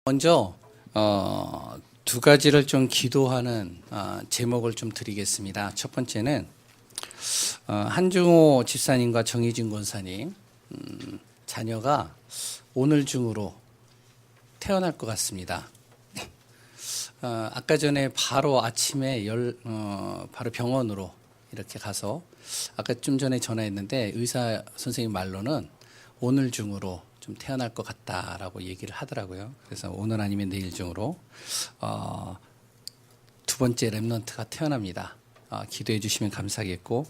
먼저 두 가지를 좀 기도하는 제목을 좀 드리겠습니다. 첫 번째는 한중호 집사님과 정희진 권사님 자녀가 오늘 중으로 태어날 것 같습니다. 아까 전에 바로 아침에 바로 병원으로 이렇게 가서 아까 좀 전에 전화했는데 의사 선생님 말로는 오늘 중으로 좀 태어날 것 같다라고 얘기를 하더라고요. 그래서 오늘 아니면 내일 중으로 두 번째 렘넌트가 태어납니다. 기도해 주시면 감사하겠고,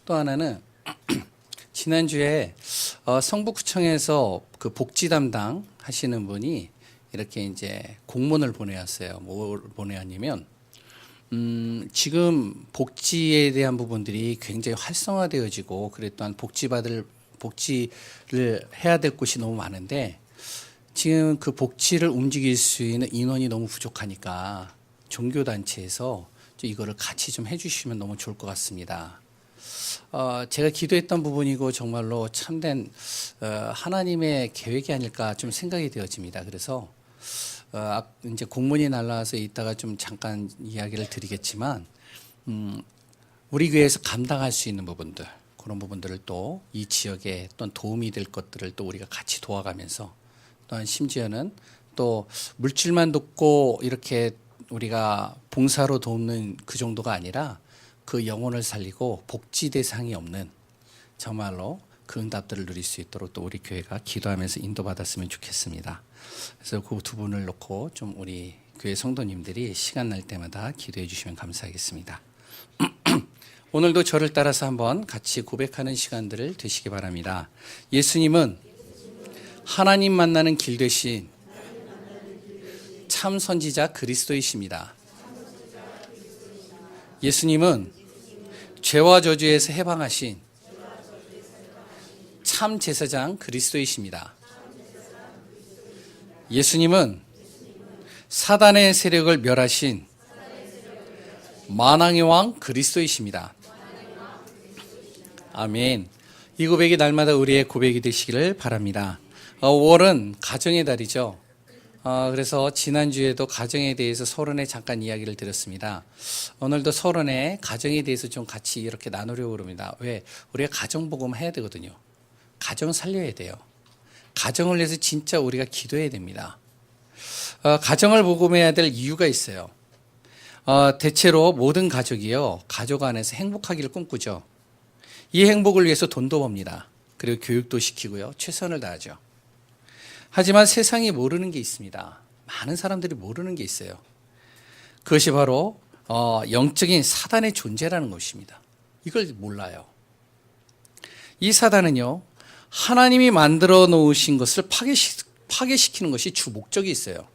또 하나는 지난주에 성북구청에서 그 복지 담당 하시는 분이 이렇게 이제 공문을 보내왔어요. 뭘 보내왔냐면 지금 복지에 대한 부분들이 굉장히 활성화되어지고, 그래 또한 복지를 해야 될 곳이 너무 많은데 지금 그 복지를 움직일 수 있는 인원이 너무 부족하니까 종교단체에서 이거를 같이 좀 해주시면 너무 좋을 것 같습니다. 제가 기도했던 부분이고 정말로 참된 하나님의 계획이 아닐까 좀 생각이 되어집니다. 그래서 이제 공문이 날라와서 이따가 좀 잠깐 이야기를 드리겠지만 우리 교회에서 감당할 수 있는 부분들, 그런 부분들을 또 이 지역에 또 도움이 될 것들을 또 우리가 같이 도와가면서, 또한 심지어는 또 물질만 돕고 이렇게 우리가 봉사로 돕는 그 정도가 아니라 그 영혼을 살리고 복지 대상이 없는 정말로 그 응답들을 누릴 수 있도록 또 우리 교회가 기도하면서 인도받았으면 좋겠습니다. 그래서 그 두 분을 놓고 좀 우리 교회 성도님들이 시간 날 때마다 기도해 주시면 감사하겠습니다. 오늘도 저를 따라서 한번 같이 고백하는 시간들을 되시기 바랍니다. 예수님은 하나님 만나는 길 되신 참 선지자 그리스도이십니다. 예수님은 죄와 저주에서 해방하신 참 제사장 그리스도이십니다. 예수님은 사단의 세력을 멸하신 만왕의 왕 그리스도이십니다. 아멘. 이 고백이 날마다 우리의 고백이 되시기를 바랍니다. 5월은 가정의 달이죠. 그래서 지난주에도 가정에 대해서 서론에 잠깐 이야기를 드렸습니다. 오늘도 서론에 가정에 대해서 좀 같이 이렇게 나누려고 합니다. 왜? 우리가 가정복음 해야 되거든요. 가정 살려야 돼요. 가정을 위해서 진짜 우리가 기도해야 됩니다. 가정을 복음해야 될 이유가 있어요. 대체로 모든 가족이요, 가족 안에서 행복하기를 꿈꾸죠. 이 행복을 위해서 돈도 법니다. 그리고 교육도 시키고요, 최선을 다하죠. 하지만 세상이 모르는 게 있습니다. 많은 사람들이 모르는 게 있어요. 그것이 바로 영적인 사단의 존재라는 것입니다. 이걸 몰라요. 이 사단은요, 하나님이 만들어 놓으신 것을 파괴시키는 것이 주 목적이 있어요.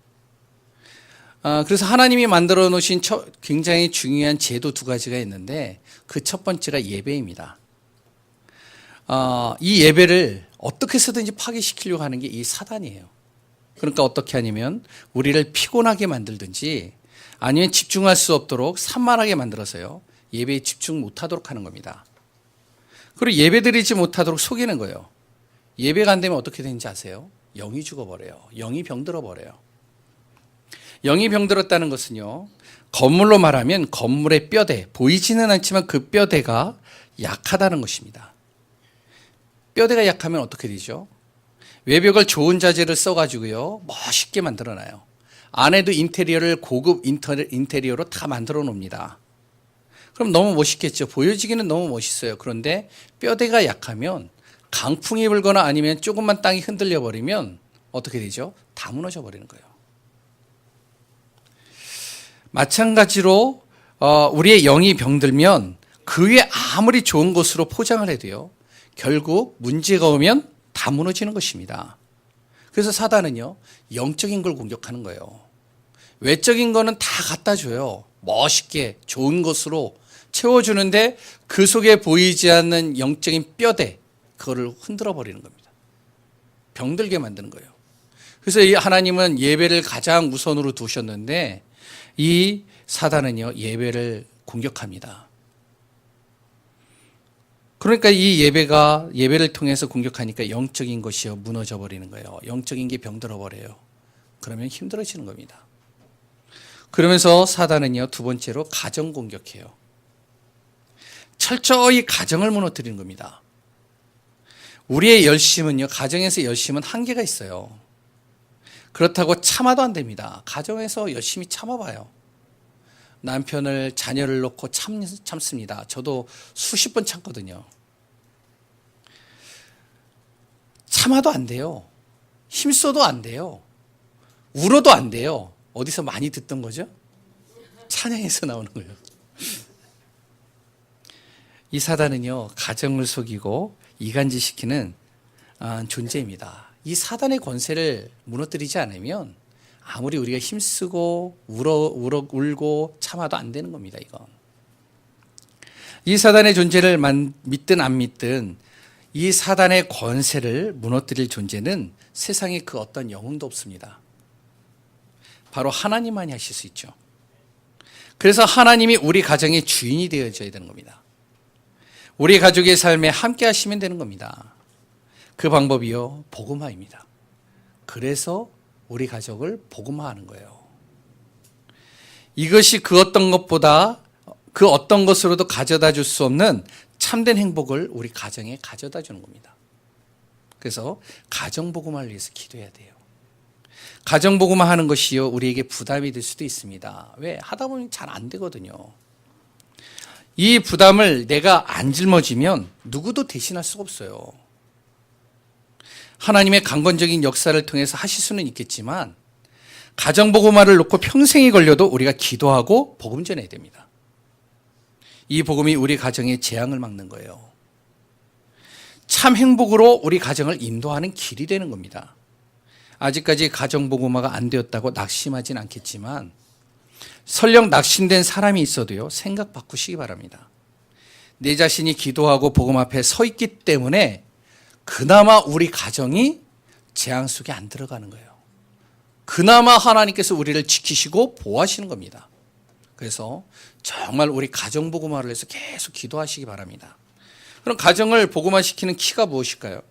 그래서 하나님이 만들어 놓으신 굉장히 중요한 제도 두 가지가 있는데, 그 첫 번째가 예배입니다. 이 예배를 어떻게 해서든지 파괴시키려고 하는 게 이 사단이에요. 그러니까 어떻게 하냐면 우리를 피곤하게 만들든지 아니면 집중할 수 없도록 산만하게 만들어서요, 예배에 집중 못하도록 하는 겁니다. 그리고 예배드리지 못하도록 속이는 거예요. 예배가 안 되면 어떻게 되는지 아세요? 영이 죽어버려요. 영이 병들어버려요. 영이 병들었다는 것은요, 건물로 말하면 건물의 뼈대, 보이지는 않지만 그 뼈대가 약하다는 것입니다. 뼈대가 약하면 어떻게 되죠? 외벽을 좋은 자재를 써가지고요, 멋있게 만들어놔요. 안에도 인테리어를 고급 인테리어로 다 만들어 놓습니다. 그럼 너무 멋있겠죠. 보여지기는 너무 멋있어요. 그런데 뼈대가 약하면 강풍이 불거나 아니면 조금만 땅이 흔들려 버리면 어떻게 되죠? 다 무너져 버리는 거예요. 마찬가지로 우리의 영이 병들면 그 위에 아무리 좋은 것으로 포장을 해도요, 결국 문제가 오면 다 무너지는 것입니다. 그래서 사단은요, 영적인 걸 공격하는 거예요. 외적인 거는 다 갖다 줘요. 멋있게 좋은 것으로 채워주는데 그 속에 보이지 않는 영적인 뼈대, 그거를 흔들어 버리는 겁니다. 병들게 만드는 거예요. 그래서 이 하나님은 예배를 가장 우선으로 두셨는데 이 사단은요, 예배를 공격합니다. 그러니까 이 예배를 통해서 공격하니까 영적인 것이요, 무너져 버리는 거예요. 영적인 게 병들어 버려요. 그러면 힘들어지는 겁니다. 그러면서 사단은요, 두 번째로 가정 공격해요. 철저히 가정을 무너뜨리는 겁니다. 우리의 열심은요, 가정에서 열심은 한계가 있어요. 그렇다고 참아도 안 됩니다. 가정에서 열심히 참아봐요. 남편을, 자녀를 놓고 참습니다. 저도 수십 번 참거든요. 참아도 안 돼요. 힘써도 안 돼요. 울어도 안 돼요. 어디서 많이 듣던 거죠? 찬양에서 나오는 거예요. 이 사단은요, 가정을 속이고 이간질시키는 존재입니다. 이 사단의 권세를 무너뜨리지 않으면 아무리 우리가 힘쓰고 울고 참아도 안 되는 겁니다. 이건. 이 사단의 존재를 믿든 안 믿든 이 사단의 권세를 무너뜨릴 존재는 세상에 그 어떤 영웅도 없습니다. 바로 하나님만이 하실 수 있죠. 그래서 하나님이 우리 가정의 주인이 되어줘야 되는 겁니다. 우리 가족의 삶에 함께 하시면 되는 겁니다. 그 방법이요, 복음화입니다. 그래서 우리 가족을 복음화하는 거예요. 이것이 그 어떤 것보다 그 어떤 것으로도 가져다 줄 수 없는 참된 행복을 우리 가정에 가져다 주는 겁니다. 그래서 가정 복음화를 위해서 기도해야 돼요. 가정 복음화 하는 것이요, 우리에게 부담이 될 수도 있습니다. 왜? 하다 보면 잘 안 되거든요. 이 부담을 내가 안 짊어지면 누구도 대신할 수가 없어요. 하나님의 강권적인 역사를 통해서 하실 수는 있겠지만 가정 복음화를 놓고 평생이 걸려도 우리가 기도하고 복음 전해야 됩니다. 이 복음이 우리 가정의 재앙을 막는 거예요. 참 행복으로 우리 가정을 인도하는 길이 되는 겁니다. 아직까지 가정 복음화가 안 되었다고 낙심하진 않겠지만 설령 낙심된 사람이 있어도요, 생각 바꾸시기 바랍니다. 내 자신이 기도하고 복음 앞에 서 있기 때문에 그나마 우리 가정이 재앙 속에 안 들어가는 거예요. 그나마 하나님께서 우리를 지키시고 보호하시는 겁니다. 그래서 정말 우리 가정 복음화를 해서 계속 기도하시기 바랍니다. 그럼 가정을 복음화시키는 키가 무엇일까요?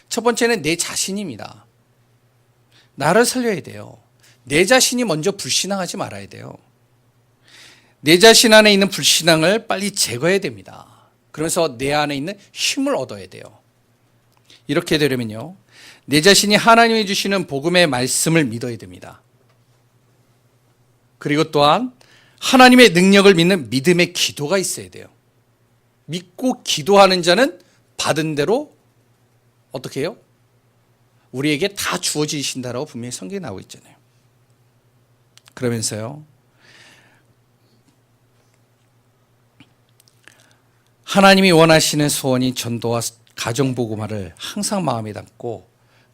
첫 번째는 내 자신입니다. 나를 살려야 돼요. 내 자신이 먼저 불신앙하지 말아야 돼요. 내 자신 안에 있는 불신앙을 빨리 제거해야 됩니다. 그러면서 내 안에 있는 힘을 얻어야 돼요. 이렇게 되려면요, 내 자신이 하나님이 주시는 복음의 말씀을 믿어야 됩니다. 그리고 또한 하나님의 능력을 믿는 믿음의 기도가 있어야 돼요. 믿고 기도하는 자는 받은 대로 어떻게 해요? 우리에게 다 주어지신다라고 분명히 성경에 나오고 있잖아요. 그러면서요, 하나님이 원하시는 소원이 전도와 가정복음화를 항상 마음에 담고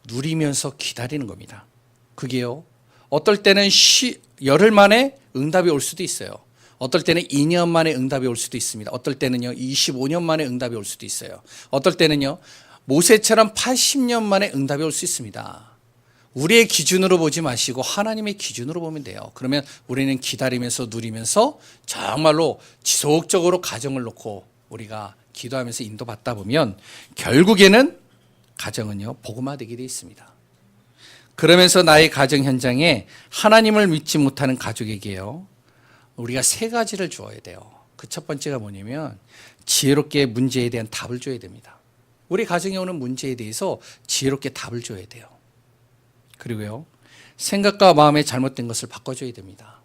누리면서 기다리는 겁니다. 그게요, 어떨 때는 열흘 만에 응답이 올 수도 있어요. 어떨 때는 2년 만에 응답이 올 수도 있습니다. 어떨 때는요, 25년 만에 응답이 올 수도 있어요. 어떨 때는요, 모세처럼 80년 만에 응답이 올 수 있습니다. 우리의 기준으로 보지 마시고 하나님의 기준으로 보면 돼요. 그러면 우리는 기다리면서 누리면서 정말로 지속적으로 가정을 놓고 우리가 기도하면서 인도받다 보면 결국에는 가정은요, 복음화되게 되어 있습니다. 그러면서 나의 가정 현장에 하나님을 믿지 못하는 가족에게요, 우리가 세 가지를 주어야 돼요. 그 첫 번째가 뭐냐면 지혜롭게 문제에 대한 답을 줘야 됩니다. 우리 가정에 오는 문제에 대해서 지혜롭게 답을 줘야 돼요. 그리고요, 생각과 마음의 잘못된 것을 바꿔줘야 됩니다.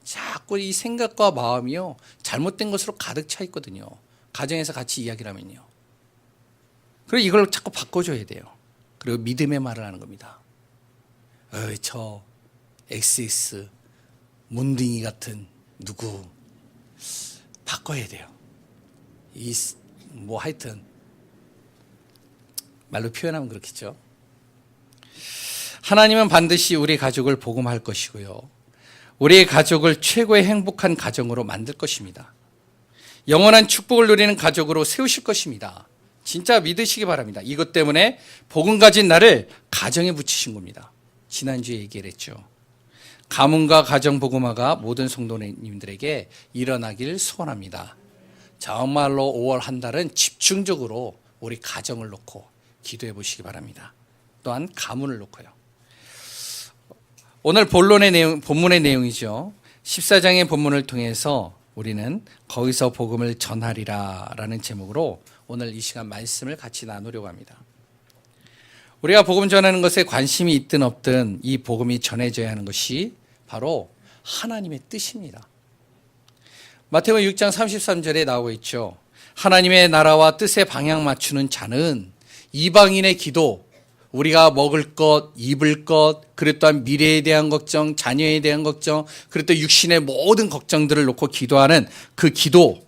자꾸 이 생각과 마음이요, 잘못된 것으로 가득 차 있거든요. 가정에서 같이 이야기를 하면요. 그리고 이걸 자꾸 바꿔줘야 돼요. 그리고 믿음의 말을 하는 겁니다. 저 XX 문둥이 같은 누구 바꿔야 돼요. 하여튼 말로 표현하면 그렇겠죠. 하나님은 반드시 우리 가족을 복음할 것이고요, 우리의 가족을 최고의 행복한 가정으로 만들 것입니다. 영원한 축복을 누리는 가족으로 세우실 것입니다. 진짜 믿으시기 바랍니다. 이것 때문에 복음 가진 나를 가정에 붙이신 겁니다. 지난주에 얘기를 했죠. 가문과 가정 복음화가 모든 성도님들에게 일어나길 소원합니다. 정말로 5월 한 달은 집중적으로 우리 가정을 놓고 기도해 보시기 바랍니다. 또한 가문을 놓고요. 오늘 본문의 내용이죠. 14장의 본문을 통해서 우리는 거기서 복음을 전하리라 라는 제목으로 오늘 이 시간 말씀을 같이 나누려고 합니다. 우리가 복음 전하는 것에 관심이 있든 없든 이 복음이 전해져야 하는 것이 바로 하나님의 뜻입니다. 마태복음 6장 33절에 나오고 있죠. 하나님의 나라와 뜻에 방향 맞추는 자는 이방인의 기도, 우리가 먹을 것, 입을 것, 그리고 또한 미래에 대한 걱정, 자녀에 대한 걱정, 그리고 또 육신의 모든 걱정들을 놓고 기도하는 그 기도,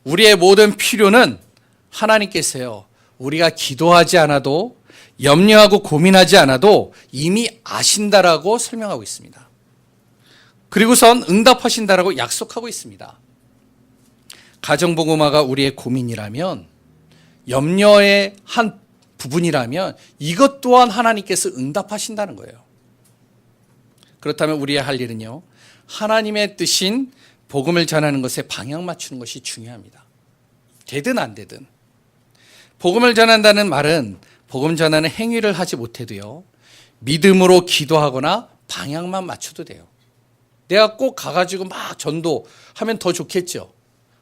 우리의 모든 필요는 하나님께서요, 우리가 기도하지 않아도, 염려하고 고민하지 않아도 이미 아신다라고 설명하고 있습니다. 그리고선 응답하신다라고 약속하고 있습니다. 가정복음화가 우리의 고민이라면, 염려의 한 부분이라면 이것 또한 하나님께서 응답하신다는 거예요. 그렇다면 우리의 할 일은요, 하나님의 뜻인 복음을 전하는 것에 방향 맞추는 것이 중요합니다. 되든 안 되든. 복음을 전한다는 말은 복음 전하는 행위를 하지 못해도요, 믿음으로 기도하거나 방향만 맞춰도 돼요. 내가 꼭 가가지고 막 전도하면 더 좋겠죠.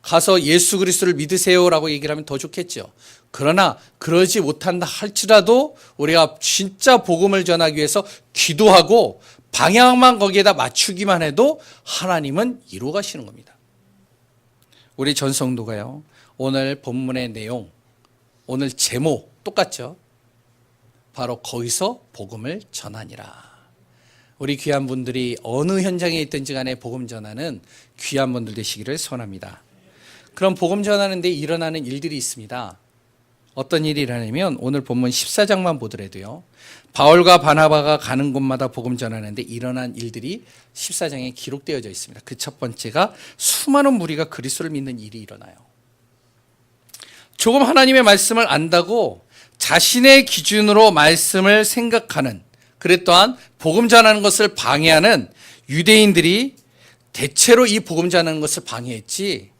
가서 예수 그리스도를 믿으세요라고 얘기를 하면 더 좋겠죠. 그러나 그러지 못한다 할지라도 우리가 진짜 복음을 전하기 위해서 기도하고 방향만 거기에다 맞추기만 해도 하나님은 이루어 가시는 겁니다. 우리 전성도가요, 오늘 본문의 내용, 오늘 제목 똑같죠. 바로 거기서 복음을 전하니라. 우리 귀한 분들이 어느 현장에 있든지 간에 복음 전하는 귀한 분들 되시기를 소원합니다. 그럼 복음 전하는 데 일어나는 일들이 있습니다. 어떤 일이 일어나냐면 오늘 본문 14장만 보더라도요, 바울과 바나바가 가는 곳마다 복음 전하는데 일어난 일들이 14장에 기록되어져 있습니다. 그 첫 번째가 수많은 무리가 그리스도를 믿는 일이 일어나요. 조금 하나님의 말씀을 안다고 자신의 기준으로 말씀을 생각하는, 그래 또한 복음 전하는 것을 방해하는 유대인들이 대체로 이 복음 전하는 것을 방해했지,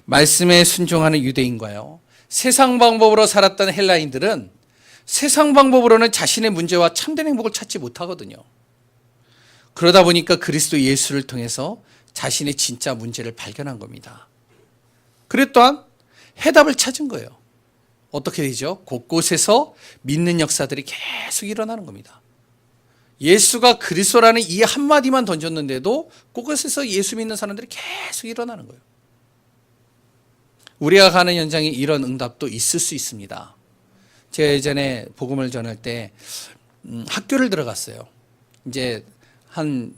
말씀에 순종하는 유대인과요, 세상 방법으로 살았던 헬라인들은 세상 방법으로는 자신의 문제와 참된 행복을 찾지 못하거든요. 그러다 보니까 그리스도 예수를 통해서 자신의 진짜 문제를 발견한 겁니다. 그래 또한 해답을 찾은 거예요. 어떻게 되죠? 곳곳에서 믿는 역사들이 계속 일어나는 겁니다. 예수가 그리스도라는 이 한마디만 던졌는데도 곳곳에서 예수 믿는 사람들이 계속 일어나는 거예요. 우리가 가는 현장에 이런 응답도 있을 수 있습니다. 제가 예전에 복음을 전할 때 학교를 들어갔어요. 이제 한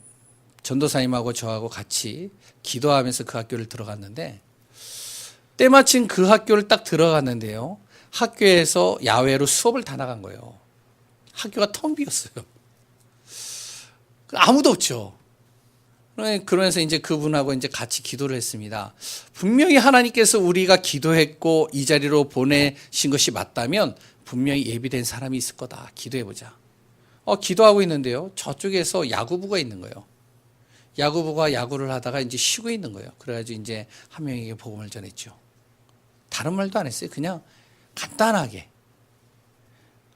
전도사님하고 저하고 같이 기도하면서 그 학교를 들어갔는데, 때마침 그 학교를 딱 들어갔는데요, 학교에서 야외로 수업을 다 나간 거예요. 학교가 텅 비었어요. 아무도 없죠. 그러면서 이제 그분하고 이제 같이 기도를 했습니다. 분명히 하나님께서 우리가 기도했고 이 자리로 보내신 것이 맞다면 분명히 예비된 사람이 있을 거다. 기도해보자. 기도하고 있는데요, 저쪽에서 야구부가 있는 거예요. 야구부가 야구를 하다가 이제 쉬고 있는 거예요. 그래가지고 이제 한 명에게 복음을 전했죠. 다른 말도 안 했어요. 그냥 간단하게.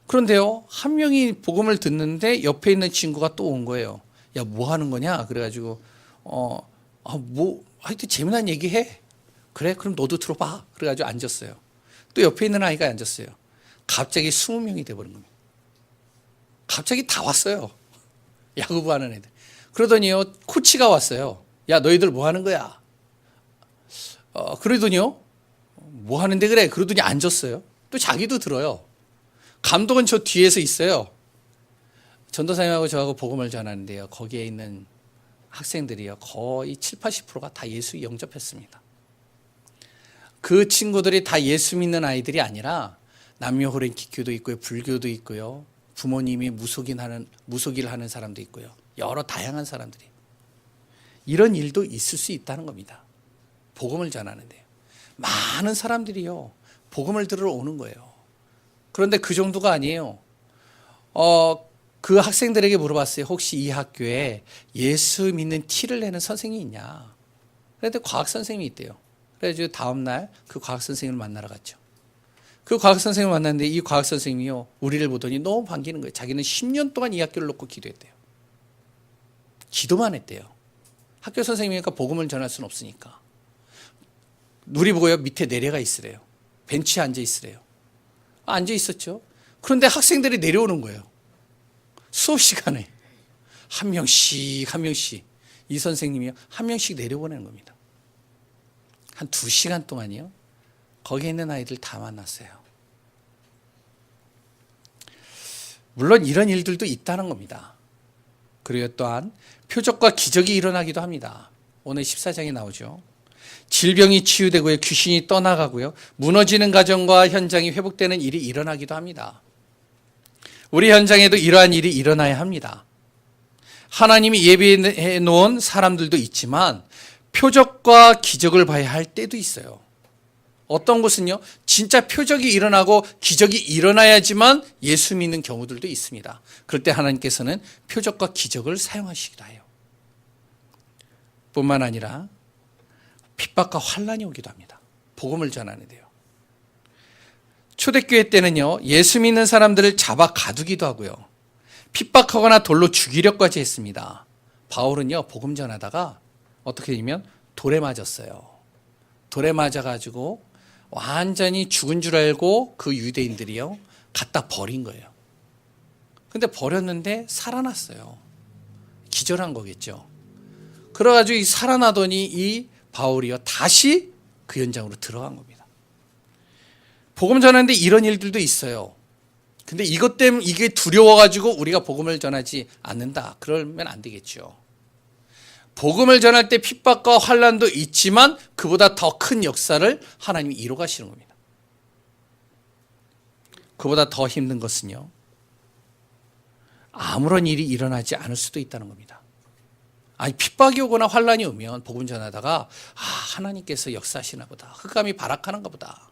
그런데요, 한 명이 복음을 듣는데 옆에 있는 친구가 또 온 거예요. 야, 뭐 하는 거냐? 그래가지고, 하여튼 재미난 얘기 해. 그래? 그럼 너도 들어봐. 그래가지고 앉았어요. 또 옆에 있는 아이가 앉았어요. 갑자기 20명이 돼버린 겁니다. 갑자기 다 왔어요. 야구부 하는 애들. 그러더니요, 코치가 왔어요. 야, 너희들 뭐 하는 거야? 그러더니요, 뭐 하는데 그래? 그러더니 앉았어요. 또 자기도 들어요. 감독은 저 뒤에서 있어요. 전도사님하고 저하고 복음을 전하는데요, 거기에 있는 학생들이요, 거의 70~80%가 다 예수 영접했습니다. 그 친구들이 다 예수 믿는 아이들이 아니라 남녀호랭 기교도 있고요, 불교도 있고요, 부모님이 무속일 하는 사람도 있고요, 여러 다양한 사람들이. 이런 일도 있을 수 있다는 겁니다. 복음을 전하는데요, 많은 사람들이요, 복음을 들으러 오는 거예요. 그런데 그 정도가 아니에요. 그 학생들에게 물어봤어요. 혹시 이 학교에 예수 믿는 티를 내는 선생님이 있냐? 그랬더니 과학 선생님이 있대요. 그래서 다음 날 그 과학 선생님을 만나러 갔죠. 그 과학 선생님을 만났는데 이 과학 선생님이요, 우리를 보더니 너무 반기는 거예요. 자기는 10년 동안 이 학교를 놓고 기도했대요. 기도만 했대요. 학교 선생님이니까 복음을 전할 수는 없으니까. 누리보고요 밑에 내려가 있으래요. 벤치에 앉아 있으래요. 앉아 있었죠. 그런데 학생들이 내려오는 거예요. 수업 시간에 한 명씩 한 명씩 이 선생님이 한 명씩 내려보내는 겁니다. 한 2시간 동안이요. 거기에 있는 아이들 다 만났어요. 물론 이런 일들도 있다는 겁니다. 그리고 또한 표적과 기적이 일어나기도 합니다. 오늘 14장에 나오죠. 질병이 치유되고요. 귀신이 떠나가고요. 무너지는 가정과 현장이 회복되는 일이 일어나기도 합니다. 우리 현장에도 이러한 일이 일어나야 합니다. 하나님이 예비해 놓은 사람들도 있지만 표적과 기적을 봐야 할 때도 있어요. 어떤 곳은요, 진짜 표적이 일어나고 기적이 일어나야지만 예수 믿는 경우들도 있습니다. 그럴 때 하나님께서는 표적과 기적을 사용하시기도 해요. 뿐만 아니라 핍박과 환난이 오기도 합니다. 복음을 전하는데요. 초대교회 때는요, 예수 믿는 사람들을 잡아 가두기도 하고요. 핍박하거나 돌로 죽이려까지 했습니다. 바울은요, 복음 전하다가 어떻게 되면 돌에 맞았어요. 돌에 맞아가지고 완전히 죽은 줄 알고 그 유대인들이요, 갖다 버린 거예요. 근데 버렸는데 살아났어요. 기절한 거겠죠. 그래가지고 살아나더니 이 바울이요, 다시 그 현장으로 들어간 겁니다. 복음 전하는데 이런 일들도 있어요. 근데 이것 때문에 이게 두려워가지고 우리가 복음을 전하지 않는다. 그러면 안 되겠죠. 복음을 전할 때 핍박과 환난도 있지만 그보다 더 큰 역사를 하나님이 이루어 가시는 겁니다. 그보다 더 힘든 것은요, 아무런 일이 일어나지 않을 수도 있다는 겁니다. 아니, 핍박이 오거나 환난이 오면 복음 전하다가 하나님께서 역사하시나 보다, 흑암이 발악하는가 보다,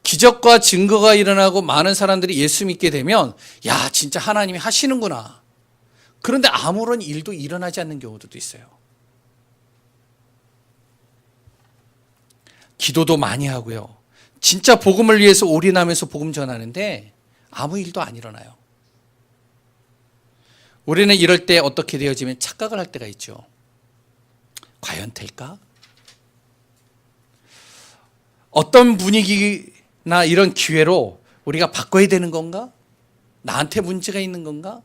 기적과 증거가 일어나고 많은 사람들이 예수 믿게 되면 야, 진짜 하나님이 하시는구나. 그런데 아무런 일도 일어나지 않는 경우도 있어요. 기도도 많이 하고요. 진짜 복음을 위해서 올인하면서 복음 전하는데 아무 일도 안 일어나요. 우리는 이럴 때 어떻게 되어지면 착각을 할 때가 있죠. 과연 될까? 어떤 분위기나 이런 기회로 우리가 바꿔야 되는 건가? 나한테 문제가 있는 건가?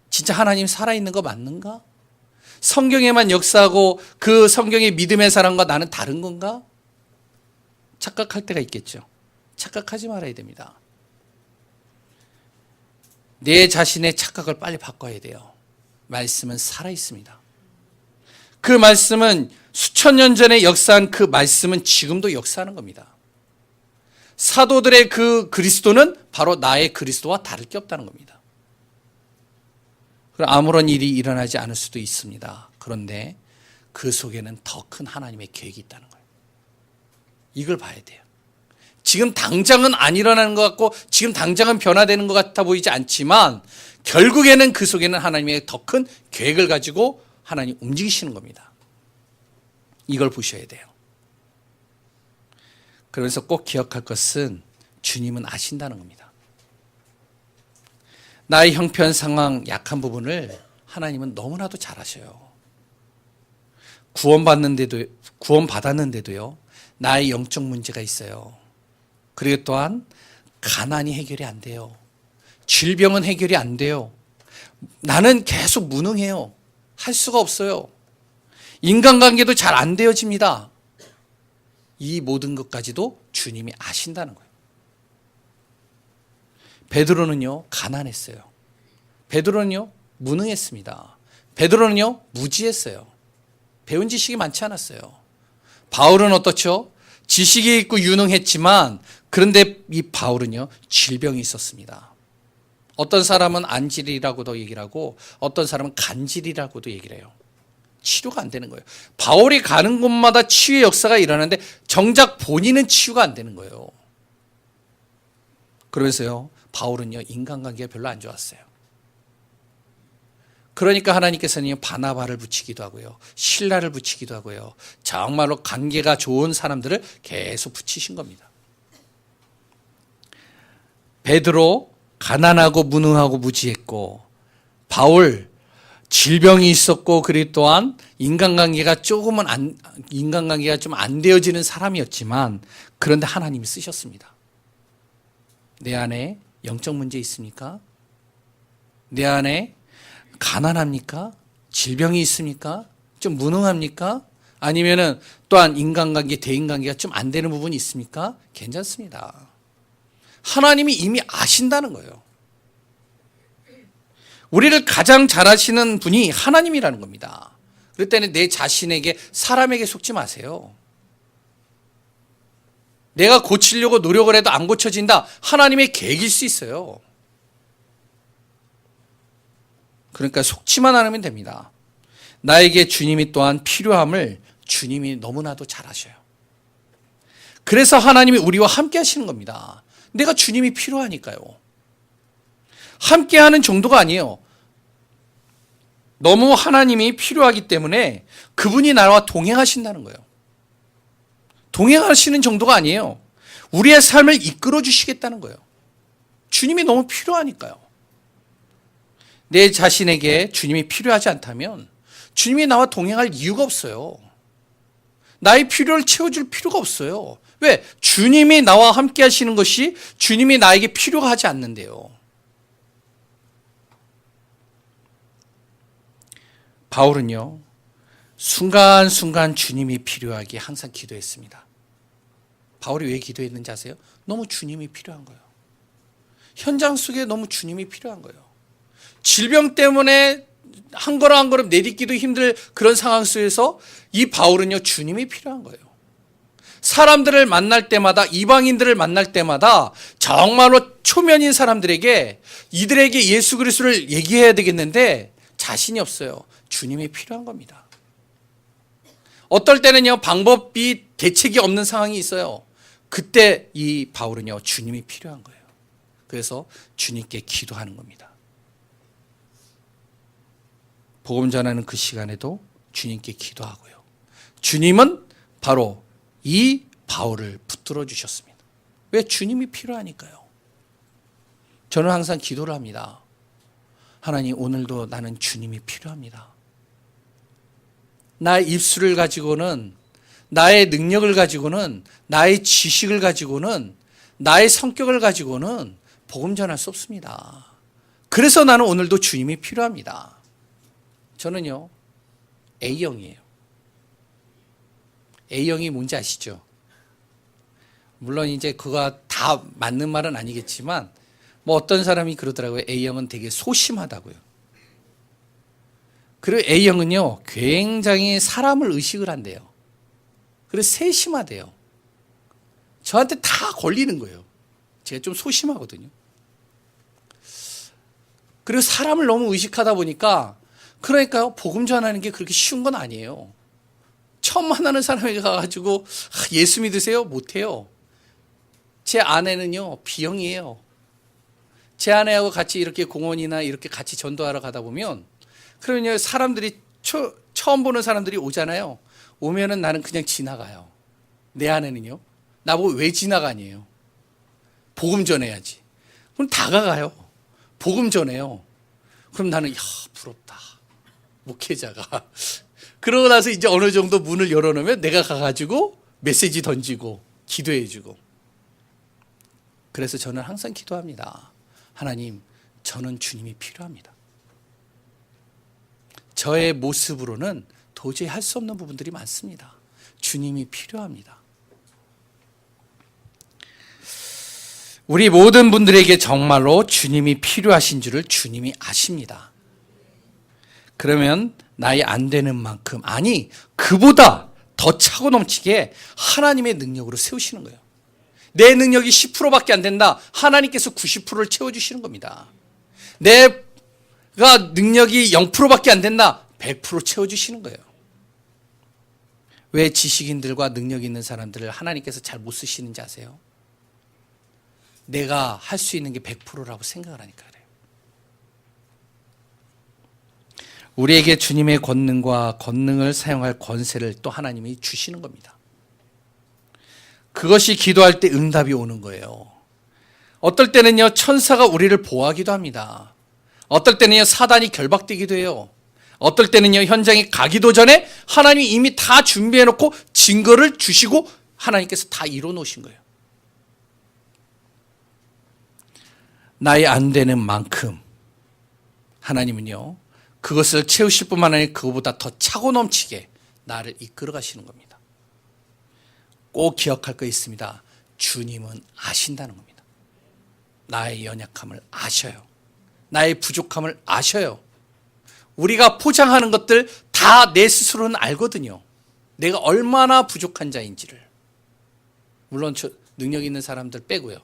진짜 하나님 살아있는 거 맞는가? 성경에만 역사하고 그 성경의 믿음의 사람과 나는 다른 건가? 착각할 때가 있겠죠. 착각하지 말아야 됩니다. 내 자신의 착각을 빨리 바꿔야 돼요. 말씀은 살아있습니다. 그 말씀은 수천 년 전에 역사한 그 말씀은 지금도 역사하는 겁니다. 사도들의 그 그리스도는 바로 나의 그리스도와 다를 게 없다는 겁니다. 아무런 일이 일어나지 않을 수도 있습니다. 그런데 그 속에는 더 큰 하나님의 계획이 있다는 거예요. 이걸 봐야 돼요. 지금 당장은 안 일어나는 것 같고 지금 당장은 변화되는 것 같아 보이지 않지만 결국에는 그 속에는 하나님의 더 큰 계획을 가지고 하나님 움직이시는 겁니다. 이걸 보셔야 돼요. 그래서 꼭 기억할 것은 주님은 아신다는 겁니다. 나의 형편 상황 약한 부분을 하나님은 너무나도 잘 아셔요. 구원받았는데도요, 나의 영적 문제가 있어요. 그리고 또한 가난이 해결이 안 돼요. 질병은 해결이 안 돼요. 나는 계속 무능해요. 할 수가 없어요. 인간관계도 잘 안 되어집니다. 이 모든 것까지도 주님이 아신다는 거예요. 베드로는요, 가난했어요. 베드로는요, 무능했습니다. 베드로는요, 무지했어요. 배운 지식이 많지 않았어요. 바울은 어떻죠? 지식이 있고 유능했지만 그런데 이 바울은요, 질병이 있었습니다. 어떤 사람은 안질이라고도 얘기를 하고 어떤 사람은 간질이라고도 얘기를 해요. 치료가 안 되는 거예요. 바울이 가는 곳마다 치유의 역사가 일어나는데 정작 본인은 치유가 안 되는 거예요. 그러면서요, 바울은요, 인간관계가 별로 안 좋았어요. 그러니까 하나님께서는 바나바를 붙이기도 하고요, 실라를 붙이기도 하고요, 정말로 관계가 좋은 사람들을 계속 붙이신 겁니다. 베드로 가난하고 무능하고 무지했고, 바울 질병이 있었고, 그리고 또한 인간관계가 좀 안 되어지는 사람이었지만, 그런데 하나님이 쓰셨습니다. 내 안에 영적 문제 있습니까? 내 안에 가난합니까? 질병이 있습니까? 좀 무능합니까? 아니면은 또한 인간관계, 대인관계가 좀 안 되는 부분이 있습니까? 괜찮습니다. 하나님이 이미 아신다는 거예요. 우리를 가장 잘 아시는 분이 하나님이라는 겁니다. 그럴 때는 내 자신에게, 사람에게 속지 마세요. 내가 고치려고 노력을 해도 안 고쳐진다. 하나님의 계획일 수 있어요. 그러니까 속지만 않으면 됩니다. 나에게 주님이 또한 필요함을 주님이 너무나도 잘 아셔요. 그래서 하나님이 우리와 함께 하시는 겁니다. 내가 주님이 필요하니까요. 함께하는 정도가 아니에요. 너무 하나님이 필요하기 때문에 그분이 나와 동행하신다는 거예요. 동행하시는 정도가 아니에요. 우리의 삶을 이끌어 주시겠다는 거예요. 주님이 너무 필요하니까요. 내 자신에게 주님이 필요하지 않다면 주님이 나와 동행할 이유가 없어요. 나의 필요를 채워줄 필요가 없어요. 왜? 주님이 나와 함께 하시는 것이 주님이 나에게 필요가 하지 않는데요. 바울은요, 순간순간 주님이 필요하게 항상 기도했습니다. 바울이 왜 기도했는지 아세요? 너무 주님이 필요한 거예요. 현장 속에 너무 주님이 필요한 거예요. 질병 때문에 한 걸음 한 걸음 내딛기도 힘들 그런 상황 속에서 이 바울은요, 주님이 필요한 거예요. 사람들을 만날 때마다, 이방인들을 만날 때마다 정말로 초면인 사람들에게, 이들에게 예수 그리스도를 얘기해야 되겠는데 자신이 없어요. 주님이 필요한 겁니다. 어떨 때는요, 방법이, 대책이 없는 상황이 있어요. 그때 이 바울은요, 주님이 필요한 거예요. 그래서 주님께 기도하는 겁니다. 복음 전하는 그 시간에도 주님께 기도하고요. 주님은 바로 이 바울을 붙들어 주셨습니다. 왜? 주님이 필요하니까요. 저는 항상 기도를 합니다. 하나님, 오늘도 나는 주님이 필요합니다. 나의 입술을 가지고는, 나의 능력을 가지고는, 나의 지식을 가지고는, 나의 성격을 가지고는 복음 전할 수 없습니다. 그래서 나는 오늘도 주님이 필요합니다. 저는요, A형이에요. A형이 뭔지 아시죠? 물론 이제 그가 다 맞는 말은 아니겠지만, 뭐 어떤 사람이 그러더라고요. A형은 되게 소심하다고요. 그리고 A형은요, 굉장히 사람을 의식을 한대요. 그래서 세심하대요. 저한테 다 걸리는 거예요. 제가 좀 소심하거든요. 그리고 사람을 너무 의식하다 보니까, 그러니까요, 복음 전하는 게 그렇게 쉬운 건 아니에요. 처음 만나는 사람에게 가가지고 예수 믿으세요? 못해요. 제 아내는요, B형이에요. 제 아내하고 같이 이렇게 공원이나 이렇게 같이 전도하러 가다 보면, 그러면요, 사람들이, 처음 보는 사람들이 오잖아요. 오면은 나는 그냥 지나가요. 내 아내는요, 나보고 왜 지나가니에요? 복음 전해야지. 그럼 다가가요. 복음 전해요. 그럼 나는, 야, 부럽다. 목회자가. 그러고 나서 이제 어느 정도 문을 열어놓으면 내가 가가지고 메시지 던지고 기도해주고. 그래서 저는 항상 기도합니다. 하나님, 저는 주님이 필요합니다. 저의 모습으로는 도저히 할 수 없는 부분들이 많습니다. 주님이 필요합니다. 우리 모든 분들에게 정말로 주님이 필요하신 줄을 주님이 아십니다. 그러면 나의 안 되는 만큼, 아니 그보다 더 차고 넘치게 하나님의 능력으로 세우시는 거예요. 내 능력이 10%밖에 안 된다. 하나님께서 90%를 채워주시는 겁니다. 내가 능력이 0%밖에 안 된다. 100% 채워주시는 거예요. 왜 지식인들과 능력 있는 사람들을 하나님께서 잘 못 쓰시는지 아세요? 내가 할 수 있는 게 100%라고 생각을 하니까 그래요. 우리에게 주님의 권능과 권능을 사용할 권세를 또 하나님이 주시는 겁니다. 그것이 기도할 때 응답이 오는 거예요. 어떨 때는요, 천사가 우리를 보호하기도 합니다. 어떨 때는요, 사단이 결박되기도 해요. 어떨 때는요, 현장에 가기도 전에 하나님이 이미 다 준비해놓고 증거를 주시고 하나님께서 다 이뤄놓으신 거예요. 나의 안 되는 만큼 하나님은요, 그것을 채우실 뿐만 아니라 그거보다 더 차고 넘치게 나를 이끌어 가시는 겁니다. 꼭 기억할 거 있습니다. 주님은 아신다는 겁니다. 나의 연약함을 아셔요. 나의 부족함을 아셔요. 우리가 포장하는 것들 다 내 스스로는 알거든요. 내가 얼마나 부족한 자인지를. 물론 능력 있는 사람들 빼고요.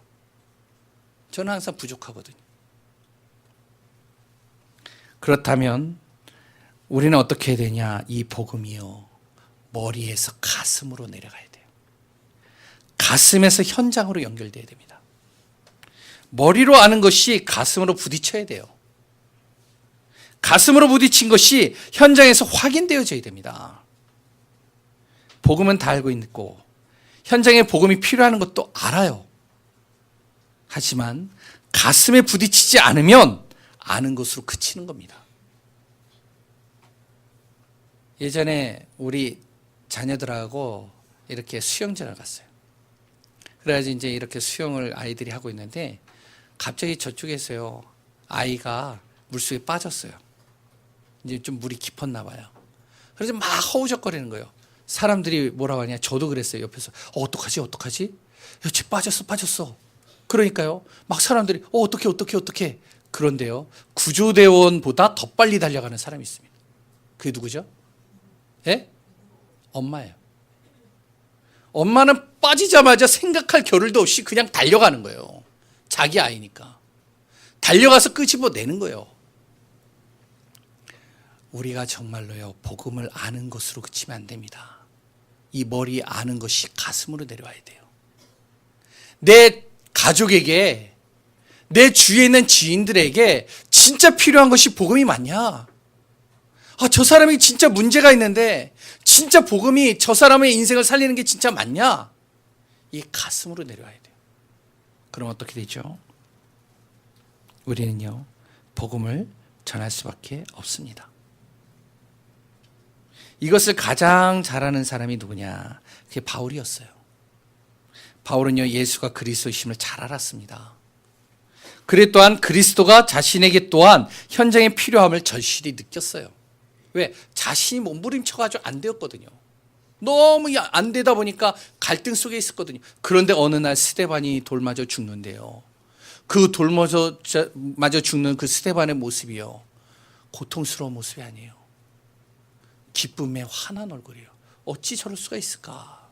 저는 항상 부족하거든요. 그렇다면 우리는 어떻게 해야 되냐? 이 복음이요, 머리에서 가슴으로 내려가야 돼요. 가슴에서 현장으로 연결돼야 됩니다. 머리로 아는 것이 가슴으로 부딪혀야 돼요. 가슴으로 부딪힌 것이 현장에서 확인되어져야 됩니다. 복음은 다 알고 있고 현장에 복음이 필요한 것도 알아요. 하지만 가슴에 부딪히지 않으면 아는 것으로 그치는 겁니다. 예전에 우리 자녀들하고 이렇게 수영장을 갔어요. 그래가지고 이제 이렇게 수영을 아이들이 하고 있는데 갑자기 저쪽에서요, 아이가 물속에 빠졌어요. 이제 좀 물이 깊었나 봐요. 그래서 막 허우적거리는 거예요. 사람들이 뭐라고 하냐, 저도 그랬어요. 옆에서 어떡하지 야, 쟤 빠졌어. 그러니까요, 막 사람들이 어떡해. 그런데요, 구조대원보다 더 빨리 달려가는 사람이 있습니다. 그게 누구죠? 예? 엄마예요. 엄마는 빠지자마자 생각할 겨를도 없이 그냥 달려가는 거예요. 자기 아이니까. 달려가서 끄집어내는 거예요. 우리가 정말로요, 복음을 아는 것으로 그치면 안 됩니다. 이 머리 아는 것이 가슴으로 내려와야 돼요. 내 가족에게, 내 주위에 있는 지인들에게 진짜 필요한 것이 복음이 맞냐? 저 사람이 진짜 문제가 있는데 진짜 복음이 저 사람의 인생을 살리는 게 진짜 맞냐? 이 가슴으로 내려와야 돼요. 그럼 어떻게 되죠? 우리는요, 복음을 전할 수밖에 없습니다. 이것을 가장 잘하는 사람이 누구냐? 그게 바울이었어요. 바울은요, 예수가 그리스도이심을 잘 알았습니다. 그래 또한 그리스도가 자신에게 또한 현장에 필요함을 절실히 느꼈어요. 왜? 자신이 몸부림쳐가지고 안 되었거든요. 너무 안 되다 보니까 갈등 속에 있었거든요. 그런데 어느 날 스데반이 돌 맞아 죽는데요, 그 돌 맞아 죽는 그 스데반의 모습이요, 고통스러운 모습이 아니에요. 기쁨에 환한 얼굴이에요. 어찌 저럴 수가 있을까?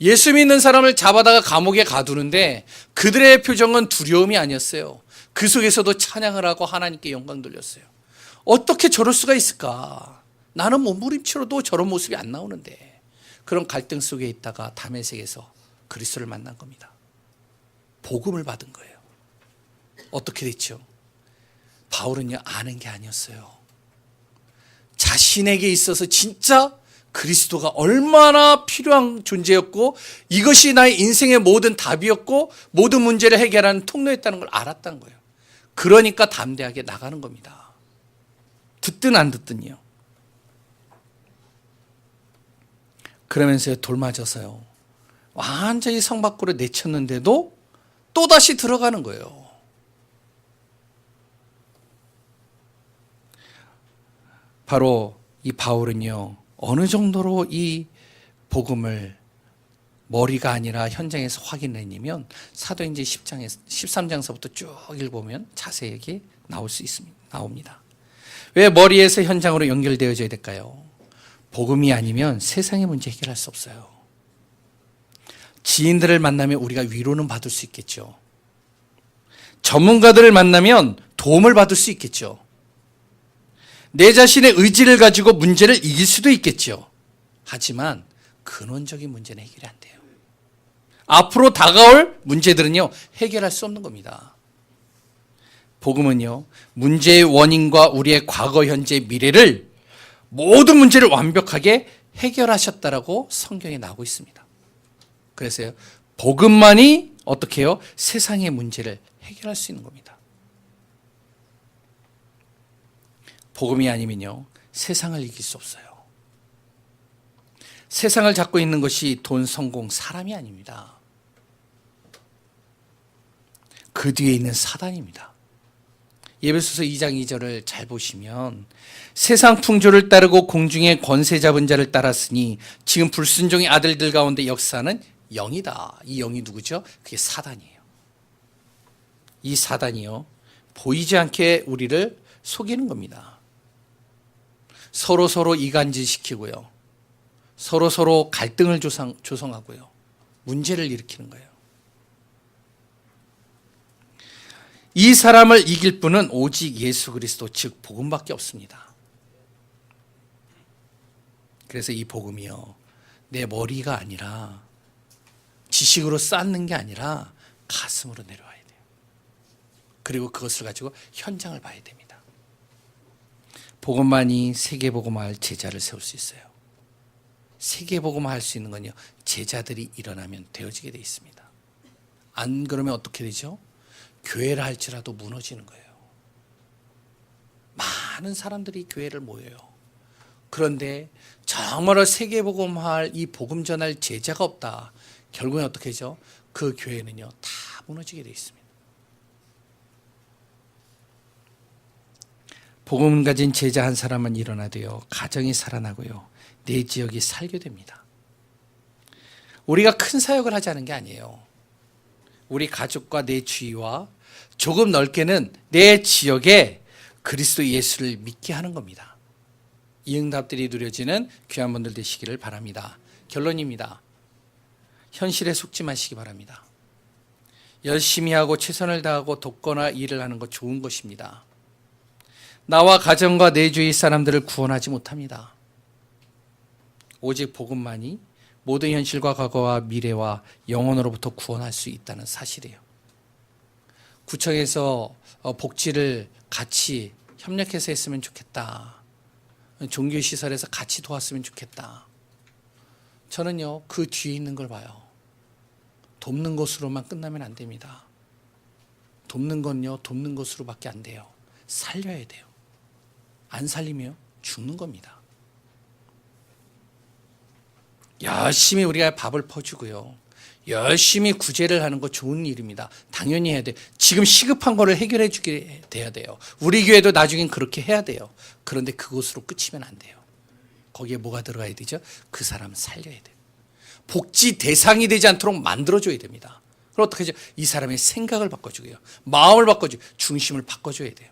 예수 믿는 사람을 잡아다가 감옥에 가두는데 그들의 표정은 두려움이 아니었어요. 그 속에서도 찬양을 하고 하나님께 영광 돌렸어요. 어떻게 저럴 수가 있을까? 나는 몸부림치러도 저런 모습이 안 나오는데. 그런 갈등 속에 있다가 다메섹에서 그리스도를 만난 겁니다. 복음을 받은 거예요. 어떻게 됐죠? 바울은요, 아는 게 아니었어요. 자신에게 있어서 진짜 그리스도가 얼마나 필요한 존재였고 이것이 나의 인생의 모든 답이었고 모든 문제를 해결하는 통로였다는 걸 알았다는 거예요. 그러니까 담대하게 나가는 겁니다. 듣든 안 듣든요. 그러면서 돌 맞아서요, 완전히 성 밖으로 내쳤는데도 또다시 들어가는 거예요. 바로 이 바울은요, 어느 정도로 이 복음을 머리가 아니라 현장에서 확인했냐면 사도행전 13장서부터 쭉 읽어보면 자세하게 나옵니다. 왜 머리에서 현장으로 연결되어져야 될까요? 복음이 아니면 세상의 문제 해결할 수 없어요. 지인들을 만나면 우리가 위로는 받을 수 있겠죠. 전문가들을 만나면 도움을 받을 수 있겠죠. 내 자신의 의지를 가지고 문제를 이길 수도 있겠죠. 하지만 근원적인 문제는 해결이 안 돼요. 앞으로 다가올 문제들은요, 해결할 수 없는 겁니다. 복음은요, 문제의 원인과 우리의 과거, 현재, 미래를 모든 문제를 완벽하게 해결하셨다라고 성경에 나오고 있습니다. 그래서요, 복음만이 어떻게 해요? 세상의 문제를 해결할 수 있는 겁니다. 복음이 아니면요, 세상을 이길 수 없어요. 세상을 잡고 있는 것이 돈, 성공, 사람이 아닙니다. 그 뒤에 있는 사단입니다. 에베소서 2장 2절을 잘 보시면 세상 풍조를 따르고 공중의 권세 잡은 자를 따랐으니 지금 불순종의 아들들 가운데 역사는 영이다. 이 영이 누구죠? 그게 사단이에요. 이 사단이요, 보이지 않게 우리를 속이는 겁니다. 서로 이간질시키고요, 서로 갈등을 조성하고요, 문제를 일으키는 거예요. 이 사람을 이길 분은 오직 예수 그리스도, 즉 복음밖에 없습니다. 그래서 이 복음이요, 내 머리가 아니라, 지식으로 쌓는 게 아니라 가슴으로 내려와야 돼요. 그리고 그것을 가지고 현장을 봐야 됩니다. 복음만이 세계복음화할 제자를 세울 수 있어요. 세계복음화할 수 있는 건요, 제자들이 일어나면 되어지게 되어 있습니다. 안 그러면 어떻게 되죠? 교회를 할지라도 무너지는 거예요. 많은 사람들이 교회를 모여요. 그런데 정말로 세계복음화할, 이 복음 전할 제자가 없다. 결국엔 어떻게 하죠? 그 교회는요, 다 무너지게 되어 있습니다. 복음 가진 제자 한 사람은 일어나도요, 가정이 살아나고요, 내 지역이 살게 됩니다. 우리가 큰 사역을 하자는 게 아니에요. 우리 가족과 내 주위와 조금 넓게는 내 지역에 그리스도 예수를 믿게 하는 겁니다. 이 응답들이 누려지는 귀한 분들 되시기를 바랍니다. 결론입니다. 현실에 속지 마시기 바랍니다. 열심히 하고 최선을 다하고 돕거나 일을 하는 것 좋은 것입니다. 나와 가정과 내 주위 사람들을 구원하지 못합니다. 오직 복음만이 모든 현실과 과거와 미래와 영혼으로부터 구원할 수 있다는 사실이에요. 구청에서 복지를 같이 협력해서 했으면 좋겠다. 종교시설에서 같이 도왔으면 좋겠다. 저는요, 그 뒤에 있는 걸 봐요. 돕는 것으로만 끝나면 안 됩니다. 돕는 건요, 돕는 것으로밖에 안 돼요. 살려야 돼요. 안 살리면 죽는 겁니다. 열심히 우리가 밥을 퍼주고요, 열심히 구제를 하는 거 좋은 일입니다. 당연히 해야 돼요. 지금 시급한 거를 해결해 주게 돼야 돼요. 우리 교회도 나중엔 그렇게 해야 돼요. 그런데 그것으로 끝이면 안 돼요. 거기에 뭐가 들어가야 되죠? 그 사람 살려야 돼요. 복지 대상이 되지 않도록 만들어줘야 됩니다. 그럼 어떻게 하죠? 이 사람의 생각을 바꿔주고요, 마음을 바꿔주고 중심을 바꿔줘야 돼요.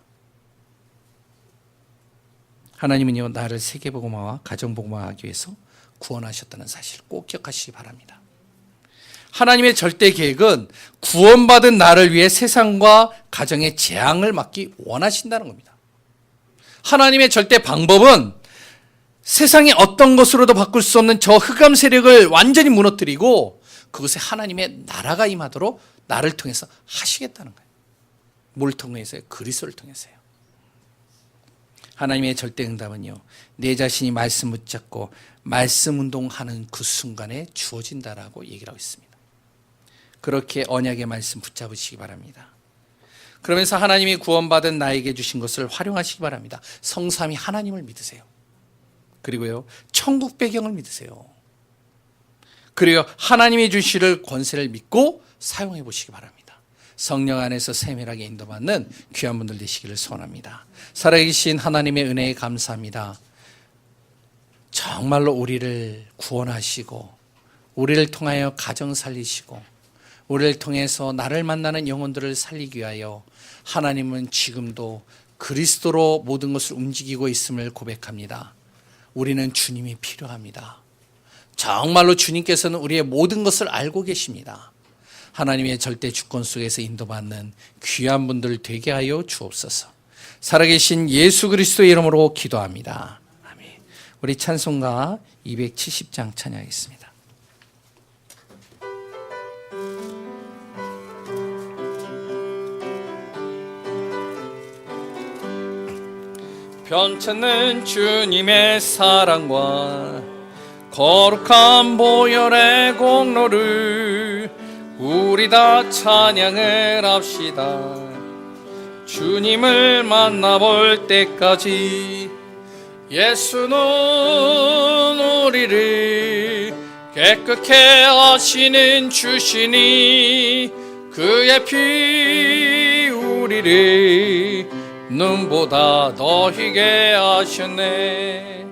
하나님은요, 나를 세계복음화와 가정복음화하기 위해서 구원하셨다는 사실 꼭 기억하시기 바랍니다. 하나님의 절대 계획은 구원받은 나를 위해 세상과 가정의 재앙을 막기 원하신다는 겁니다. 하나님의 절대 방법은 세상의 어떤 것으로도 바꿀 수 없는 저 흑암 세력을 완전히 무너뜨리고 그것에 하나님의 나라가 임하도록 나를 통해서 하시겠다는 거예요. 뭘 통해서요? 그리스도를 통해서요. 하나님의 절대 응답은요, 내 자신이 말씀 붙잡고 말씀 운동하는 그 순간에 주어진다라고 얘기를 하고 있습니다. 그렇게 언약의 말씀 붙잡으시기 바랍니다. 그러면서 하나님이 구원받은 나에게 주신 것을 활용하시기 바랍니다. 성삼위 하나님을 믿으세요. 그리고요, 천국 배경을 믿으세요. 그리고 하나님이 주실 권세를 믿고 사용해 보시기 바랍니다. 성령 안에서 세밀하게 인도받는 귀한 분들 되시기를 소원합니다. 살아계신 하나님의 은혜에 감사합니다. 정말로 우리를 구원하시고 우리를 통하여 가정 살리시고 우리를 통해서 나를 만나는 영혼들을 살리기 위하여 하나님은 지금도 그리스도로 모든 것을 움직이고 있음을 고백합니다. 우리는 주님이 필요합니다. 정말로 주님께서는 우리의 모든 것을 알고 계십니다. 하나님의 절대 주권 속에서 인도받는 귀한 분들 되게 하여 주옵소서. 살아계신 예수 그리스도의 이름으로 기도합니다. 아멘. 우리 찬송가 270장 찬양하겠습니다. 변찮는 주님의 사랑과 거룩한 보혈의 공로를 우리 다 찬양을 합시다. 주님을 만나볼 때까지 예수는 우리를 깨끗게 하시는 주시니 그의 피 우리를 눈보다 더 희게 하셨네.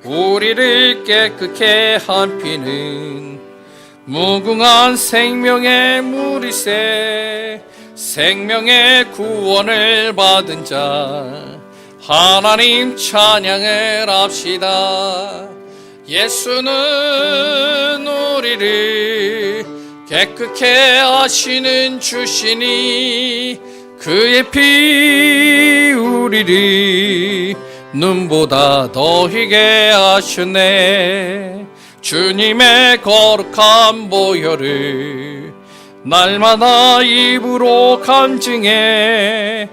우리를 깨끗게 한 피는 무궁한 생명의 물이세. 생명의 구원을 받은 자 하나님 찬양을 합시다. 예수는 우리를 깨끗게 하시는 주시니 그의 피 우리를 눈보다 더 희게 하셨네. 주님의 거룩한 보혈을 날마다 입으로 간증해